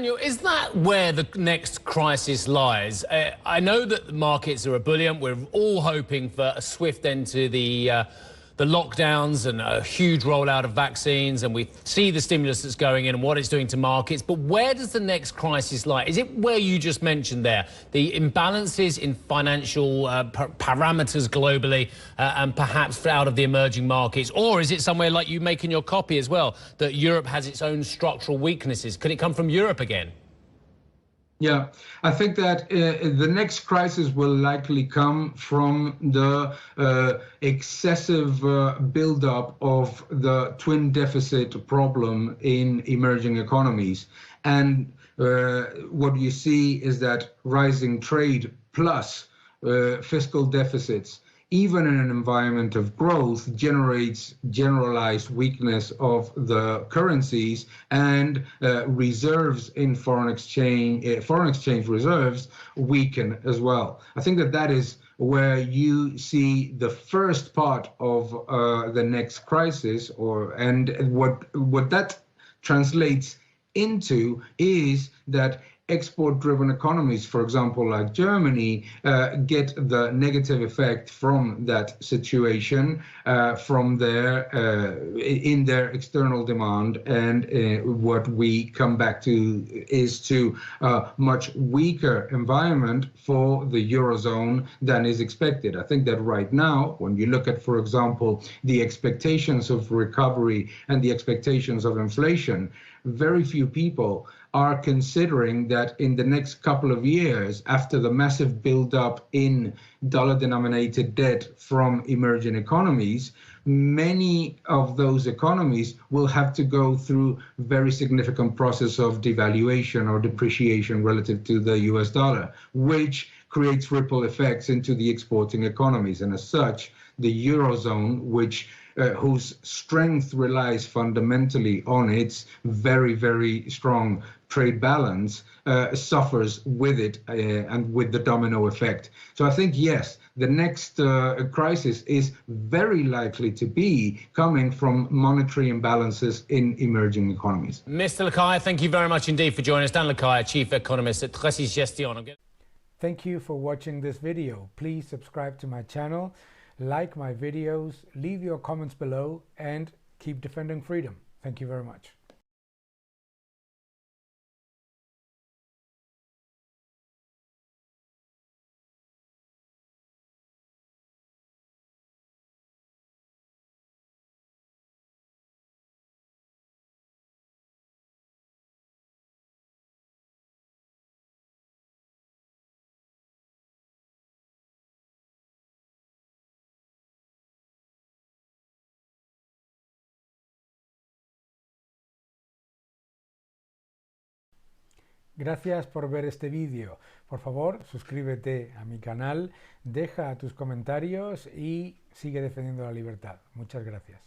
Daniel, is that where the next crisis lies? I know that the markets are ebullient. We're all hoping for a swift end to the lockdowns and a huge rollout of vaccines, and we see the stimulus that's going in and what it's doing to markets. But where does the next crisis lie? Is it where you just mentioned there, the imbalances in financial parameters globally and perhaps out of the emerging markets? Or is it somewhere like you make in your copy as well, that Europe has its own structural weaknesses? Could it come from Europe again? Yeah, I think that the next crisis will likely come from the excessive buildup of the twin deficit problem in emerging economies. And what you see is that rising trade plus fiscal deficits, even in an environment of growth, generates generalized weakness of the currencies, and reserves in foreign exchange reserves weaken as well. I think that that is where you see the first part of the next crisis, and what that translates into is that export-driven economies, for example, like Germany, get the negative effect from that situation, from in their external demand, and what we come back to is to a much weaker environment for the Eurozone than is expected. I think that right now, when you look at, for example, the expectations of recovery and the expectations of inflation, very few people are considering that in the next couple of years, after the massive buildup in dollar-denominated debt from emerging economies, many of those economies will have to go through very significant process of devaluation or depreciation relative to the US dollar, which creates ripple effects into the exporting economies. And as such, the Eurozone, whose strength relies fundamentally on its very, very strong trade balance, suffers with it and with the domino effect. So I think, yes, the next crisis is very likely to be coming from monetary imbalances in emerging economies. Mr. Lacalle, thank you very much indeed for joining us. Dan Lacalle, Chief Economist at Tresis Gestion. Thank you for watching this video. Please subscribe to my channel, like my videos, leave your comments below, and keep defending freedom. Thank you very much. Gracias por ver este vídeo. Por favor, suscríbete a mi canal, deja tus comentarios y sigue defendiendo la libertad. Muchas gracias.